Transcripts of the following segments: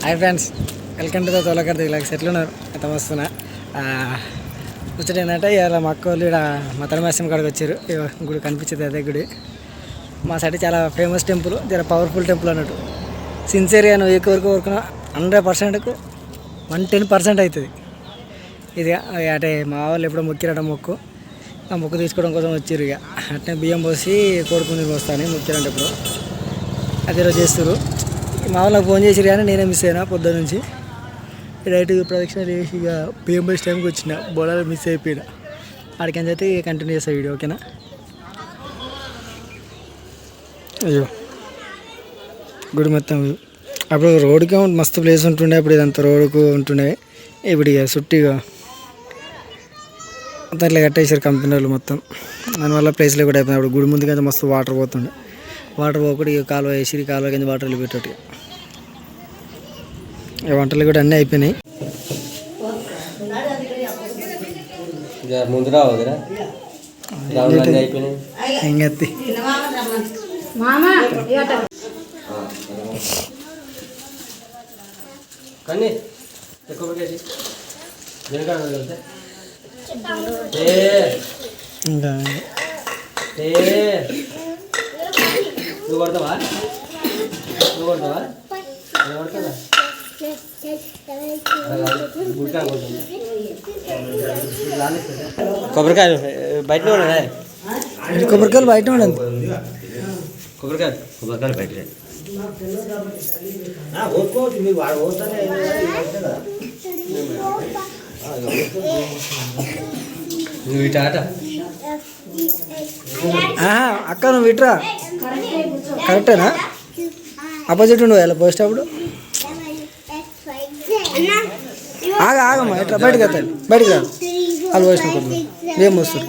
Hi friends, welcome to the తోలకర్ దిగులాక్స్. ఎట్లున్నారు? ఎంత వస్తున్నా ముచ్చట ఏంటంటే ఇలా మా అక్క వాళ్ళు ఇక్కడ మతనమాసం కాడికి వచ్చారు. గుడి కనిపించేది అదే గుడి. మా సైడ్ చాలా ఫేమస్ టెంపుల్, చాలా పవర్ఫుల్ టెంపుల్ అన్నట్టు. సిన్సియర్గా నువ్వు ఎక్కువ కోరుకున్నా 100%కు 110% అవుతుంది. ఇది అంటే మా వాళ్ళు ఎప్పుడో మొక్కిరట మొక్కు, ఆ మొక్కు తీసుకోవడం కోసం వచ్చారు. ఇక అట్నే బియ్యం పోసి కోరుకుని వస్తాను మొక్కిరంటే ఇప్పుడు అది ఈరోజు చేస్తారు. మా వాళ్ళకి ఫోన్ చేసిరు కానీ నేనే మిస్ అయినా పొద్దున్న నుంచి. డైరెక్ట్ ప్రదక్షిణ చేసి ఇక బియ్యం పోసి టైంకి వచ్చిన బోడాలు మిస్ అయిపోయినా. ఆడికని అయితే కంటిన్యూ చేస్తా వీడియో, ఓకేనా? అయ్యో గుడి మొత్తం అప్పుడు రోడ్డుకే మస్తు ప్లేస్ ఉంటుండే, అప్పుడు ఇదంతా రోడ్డుకు ఉంటుండే. ఇప్పుడు ఇక చుట్టిగా మొత్తం ఇట్లా కట్టేసారు కంపెనీ వాళ్ళు మొత్తం. దానివల్ల ప్లేస్లో కూడా అయిపోయింది. అప్పుడు గుడి ముందుకైతే మస్తు వాటర్ పోతుండే. వాటర్ పోకుండా ఇక కాలువ వేసి కాలువ కింద వాటర్ వెళ్ళిపెట్టేటి. వంటలు కూడా అన్నీ అయిపోయినాయి. ఇంకెత్తి కానీ ఇంకా నువ్వు కొడతావా? నువ్వు కొడతావా? కొడతావా? కొబ్బరికాయలు బయటనే ఉన్నాయి. కొబ్బరికాయలు బయట ఉండదు. కొబ్బరికాయలు బయట నువ్వు ఇట ఆట అక్క నువ్వు ఇట్రా. కరెక్టేనా? ఆపోజిట్ ఉండవు ఎలా పోసేటప్పుడు. ఆగమ్మా ఇట్లా బయటకు వెళ్తాను. బయటకు రాదు వాళ్ళు పోసిన కొద్దిగా ఏం వస్తారు.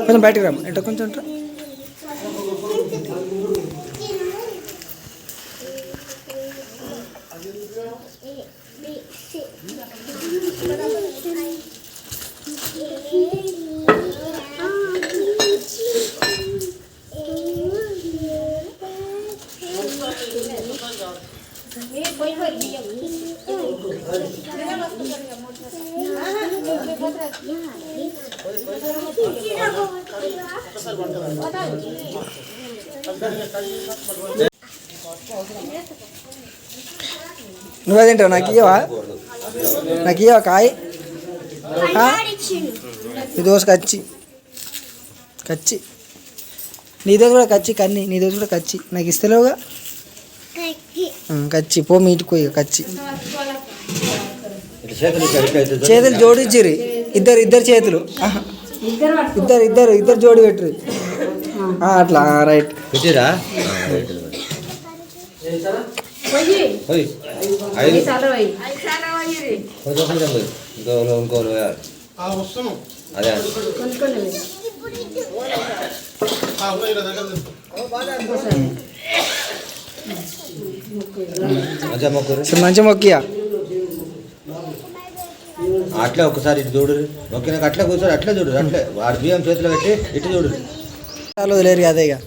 కొంచెం బయటకు రామ్మా ఇట్లా కొంచెం ఇట్లా. నువ్వే తింటావు? నాకు ఇవ్వవా? నాకు ఇవ్వవా కాయ? ఈ దోశ కచ్చి కచ్చి, నీ దోశ కూడా కచ్చి. కన్ని నీ దోశ కూడా కచ్చి. నాకు ఇస్తలేవుగా కచ్చి. పో మీ ఇంటికి పోయి కచ్చి. చేతులు జోడించిరి ఇద్దరు చేతులు. ఇద్దరు జోడి పెట్టరు అట్లా. రైట్ పెట్టిరా? అదే మంచి మొక్కియా. అట్లా ఒకసారి ఇటు చూడు. ఓకే, నాకు అట్లా కూర్చోడు. అట్లా చూడు. అట్లే వాడి బియ్యం చేతిలో పెట్టి ఇటు చూడు. వదిలేరు అదే ఇక.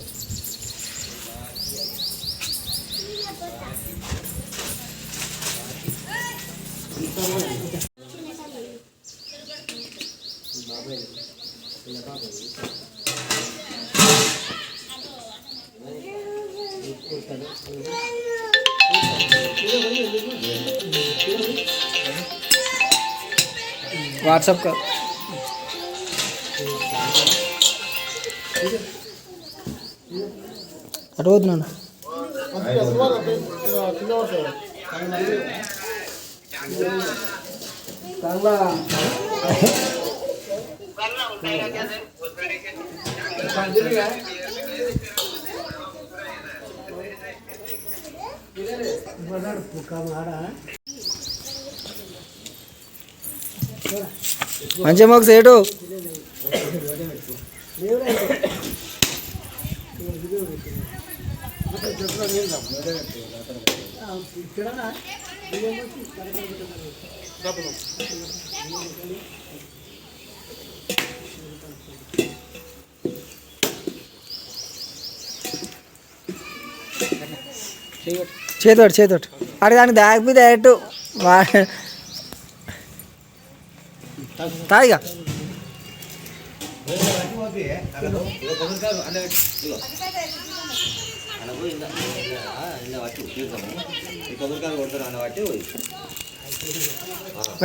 వాట్సాప్ కాల్ అటు పోతున్నాను. మంచిగా మాకు సేటు చేతోటి చేతోటి అడిగి దానికి దాగి మీద డైరెక్ట్ తాయిగా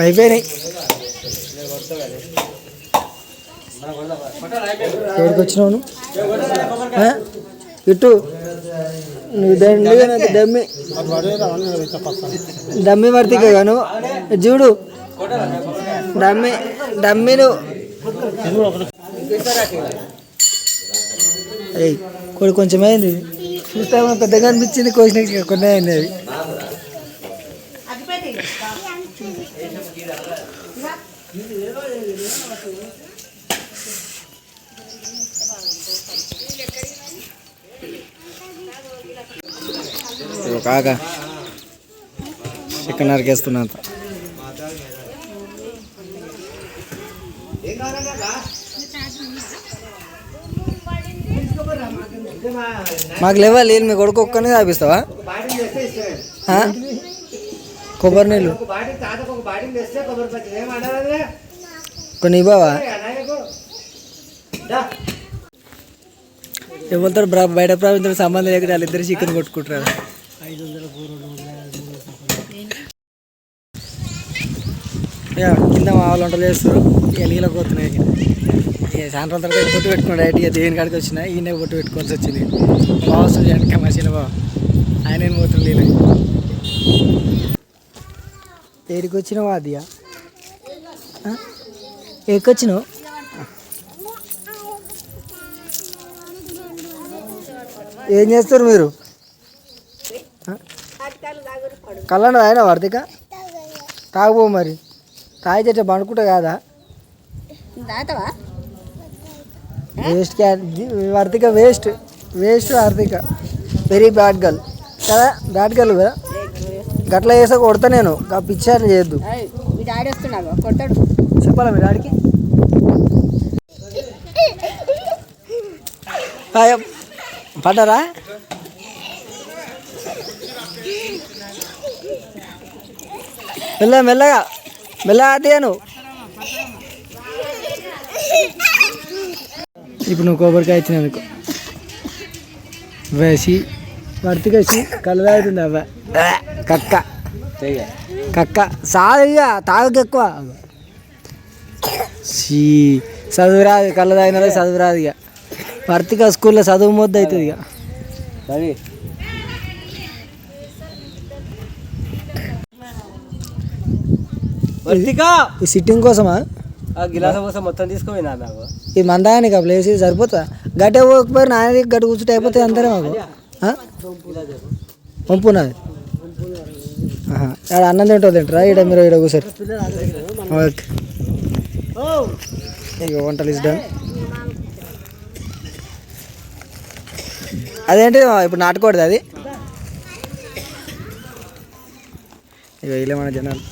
అయిపోయినాయి. ఎక్కడికి వచ్చినావు నువ్వు? ఇటు నువ్వు డమ్మి డమ్మి వర్తిక గాను చూడు డమ్మి నువ్వు కొడు కొంచెం అయింది చూస్తే పెద్దగా అనిపించింది. కోసిన కొన్ని అయింది అవి. కాక చికెన్ నరికేస్తున్నా. మాకు లేవా లేదు, మీ కొడుకు ఒక్కనే తాపిస్తావా? కొబ్బరి నీళ్ళు కొన్ని ఇవ్వవా? ఎవరితో బయట ప్రాంతంతో సంబంధం లేకుండా వాళ్ళిద్దరు చికెన్ కొట్టుకుంటారు. కింద మా వాళ్ళు వంటలు చేస్తారు. ఇక నీళ్ళకి పోతున్నాయి. ఇక సాయంత్రం తర్వాత బొట్టు పెట్టుకున్నాడు. డైరెక్ట్ ఇక దేవుని కాడికి వచ్చిన ఈయన బొట్టు పెట్టుకోవాల్సి వచ్చింది. మా వస్తుంది వెనక మా చిన్న బావ ఆయన ఏం పోతుంది నీళ్ళు. ఏడికి వచ్చినావా? అదియా ఎక్కొచ్చినావు? ఏం చేస్తారు మీరు? కళ్ళండి ఆయన వర్తిక తాగబో మరి. తాగి చెట్టు పండుకుంటా కాదా? Waste Vartika waste waste Vartika very bad girl కదా? బ్యాడ్ గర్ల్ కదా? గట్లా చేసా కొడతా నేను. పిచ్చారు చేయొద్దు. చెప్పాలా మీ డాడీకి? పడ్డారా? మెల్లగా మెల్లగా మెల్లగా తీయను. ఇప్పుడు నువ్వు కొబ్బరికాయ ఇచ్చినందుకు వేసి వర్తికేసి కళ్ళు తాగుతుంది. అవ్వ కక్క కక్క సాగిగా తాగకెక్కువ. చదువు రాదు, కళ్ళు తాగిన చదువు రాదు. ఇక వర్తిక స్కూల్లో చదువు మొద్దు అవుతుంది. ఇక ఈ సిట్టింగ్ కోసమా? గిలాస కోసం మొత్తం తీసుకుపోయినా నాకు. ఈ మందానికి ఆ ప్లేస్ సరిపోతా? గట్టే పోకపోయి నాన్న గట్టి కూర్చుంటే అయిపోతాయి అంతనే మాకు. పంపున్నది ఇక్కడ అన్నం తింటుంది తింటారా? ఇక్కడ మీరు ఇక్కడ కూర్చోరు. ఓకే ఇక వంటలు ఇస్తాను. అదేంటి ఇప్పుడు నాటుకోడదు అది? ఇక ఇలా మన జనాలు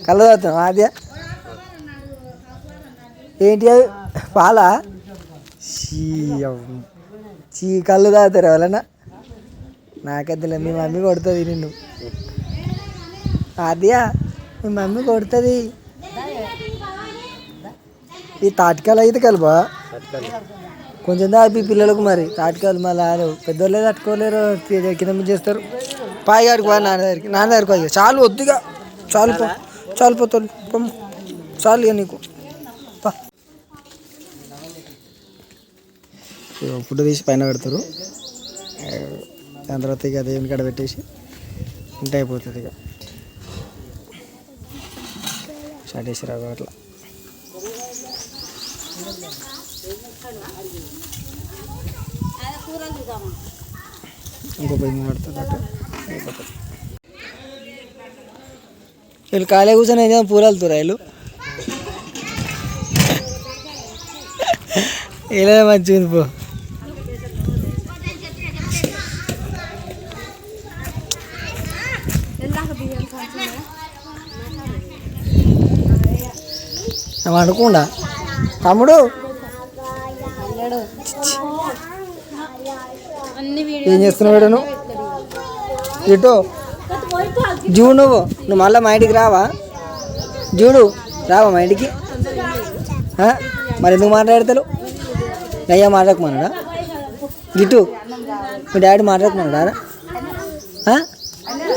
కళ్ళు తాగుతాం. అదే ఏంటి అవి పాలా? కళ్ళు తాగుతారు ఎవరన్నా? నాకద్దులే. మీ మమ్మీ కొడుతుంది నిన్ను. అదియా మీ మమ్మీ కొడుతుంది. ఈ తాటికాయలు అయితే కలుపా కొంచెం దాపి పిల్లలకు. మరి తాటికాయలు మళ్ళీ పెద్దోళ్ళే తట్టుకోలేరు, కింద మీద చేస్తారు. పాయిగాడికి పో, నాన్న దగ్గరికి పోయి చాలు వద్దుగా. చాలు పో, చాలు పోతాడు చాలు ఇక నీకు. ఫుడ్ తీసి పైన పెడతారు. దాని తర్వాత ఇక దేవుని కాడ పెట్టేసి ఉంటే అయిపోతుంది. ఇక స్టార్ట్ చేసి రావు అట్లా. ఇంకో 10 పడుతుంది అట్లా అయిపోతుంది. వీళ్ళు ఖాళీ కూర్చొని ఏం చేద్దాం? పూరాలుతురా వీళ్ళు? ఇలా మంచిగా ఉంది పో. అనుకుండా తమ్ముడు ఏం చేస్తున్నావు నువ్వు? ఇటు చూడు, నువ్వు మళ్ళీ మా ఇంటికి రావా? చూడు, రావా మా ఇంటికి? మరి ఎందుకు మాట్లాడతావు? అయ్యా మాట్లాడకమన్నాడా? గిట్టు మీ డాడీ మాట్లాడకమన్నాడా?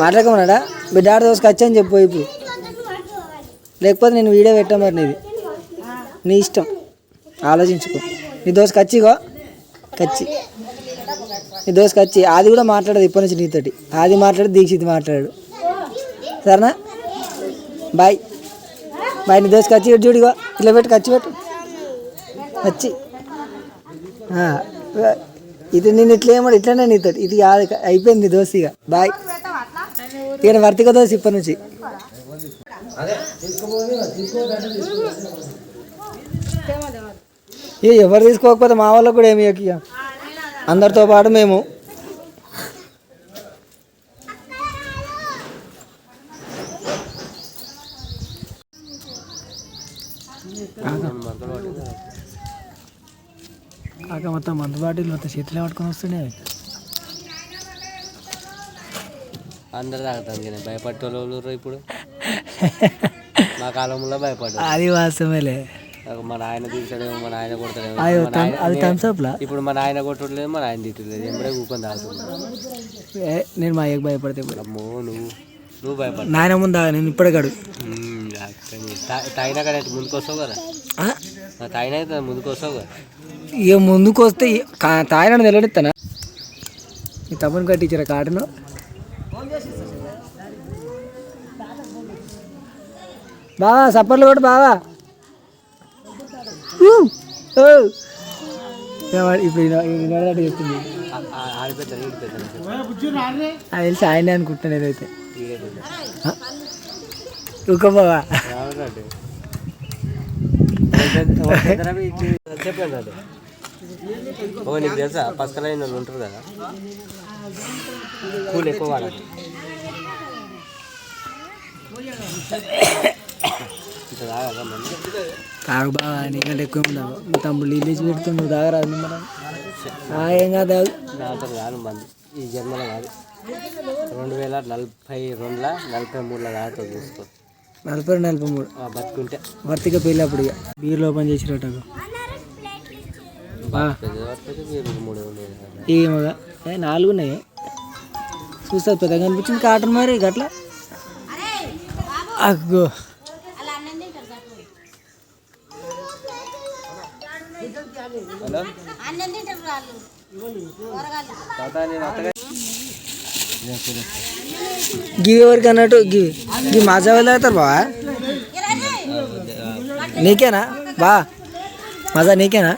మాట్లాడకమన్నాడా? మీ డాడీ దోసుకు వచ్చని చెప్పు ఇప్పుడు, లేకపోతే నేను వీడియో పెట్టా. మరి నీది నీ ఇష్టం, ఆలోచించుకో. నీ దోసుకు వచ్చిగో కచ్చి, నీ దోసుకు వచ్చి అది కూడా మాట్లాడదు ఇప్పటి నుంచి నీతోటి. అది మాట్లాడు, దీక్షిత్ మాట్లాడు, సరేనా? Bye bye. నీ దోసుకు వచ్చి చూడిగో, ఇట్లా పెట్టు, ఖర్చు పెట్టు వచ్చి. ఇది నేను ఇట్లా ఏమో ఇట్లనే నీతో ఇది కాదు, అయిపోయింది నీ దోశ. ఇక బాయ్. ఇక వర్తిక దోశ ఇప్పటి నుంచి. ఇక ఎవరు తీసుకోకపోతే మా వాళ్ళకు కూడా ఏమి ఇక అందరితో పాటు మేము. కాక మొత్తం మందు బాటిల్ మొత్తం చేతిలో పట్టుకొని వస్తుండే. అందరు తాగుతాం కానీ భయపడేవాళ్ళు ఇప్పుడు. మా కాలంలో భయపడ్డా. అది వాస్తవేలే. మా నాయన తీసాడేమో, మా నాయన కొడతాడేమో. అది థమ్స్ అప్ లా. ఇప్పుడు మా నాయన కొట్టలేదు, మా నాయన తిట్టలేదు. ఎంబడే కూకొని తాగుతున్నాను. నేను మా అయ్యకు భయపడితే అమ్మో, నువ్వు భయపడ. నాయన ముందా నేను ఇప్పుడే గడు తాగినా కానీ ముందుకు వస్తావు కదా. తాగినా అయితే ముందుకు వస్తావు కదా. ఇక ముందుకు వస్తే తాగిన నిలబెడతానా? ఈ తమ్ముని కట్టించారా కాటను? బావా సప్పర్లు కూడా బావా. ఇప్పుడు చెప్తుంది. అది తెలిసి ఆయనే అనుకుంటున్నా నేనైతే. ఊకోబావా చెప్పండి. ఓ నీకు తెలుసా పసకలైన వాళ్ళు ఉంటారు కదా, కూల్ ఎక్కువ వాడాలి. తాగు బాగా, నీకంటే ఎక్కువ ఉండవు. మీ తమ్ముడు నీళ్ళు వేసి పెడుతుంది, నువ్వు తాగరాదు. మరి ఏం కాదు నాతో కాదు మంది, ఈ జన్మలో కాదు. 2042లో 43లో దాకా చూసుకో. 43 బతుకుంటే వర్తిక పెళ్ళి అప్పుడు ఇక బీర్లు ఓపెన్ చేసిరట. ఏమోగా 4 ఉన్నాయి చూస్తుంది, పెద్దగా అనిపించింది కాటన్. మరి గట్లా అగ్గో గివి ఎవరికి అన్నట్టు గివి మజా వెళ్ళి అవుతారు బావా. నీకేనా బా మజా? నీకేనా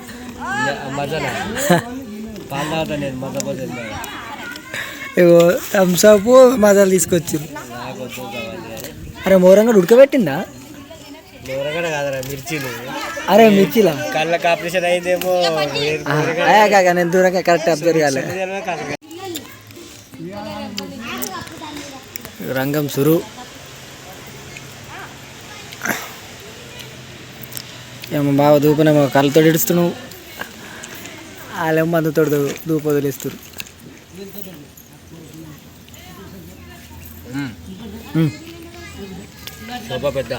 ఏవో థమ్స్అప్ మజాలు తీసుకొచ్చి. అరే మోరంగా ఉడకబెట్టిందా? మిర్చిలు. అరే మిర్చిలా కళ్ళకి ఆపరేషన్ అయిందేమో. నేను దూరంగా కరెక్ట్ అబ్జర్వ్ కాలే. రంగం సురు ఏమో బాగా దూపనేమో కళ్ళతో ఇడుస్తున్నావు, వాళ్ళేమో మందుతో దూప వదిలేస్తారు. పెద్ద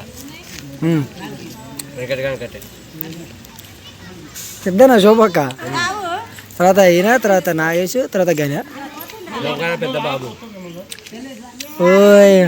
పెద్దనా శోభక్క, తర్వాత అయినా, తర్వాత నాగేష్, తర్వాత గణ్య. పెద్ద బాబు ఓయ్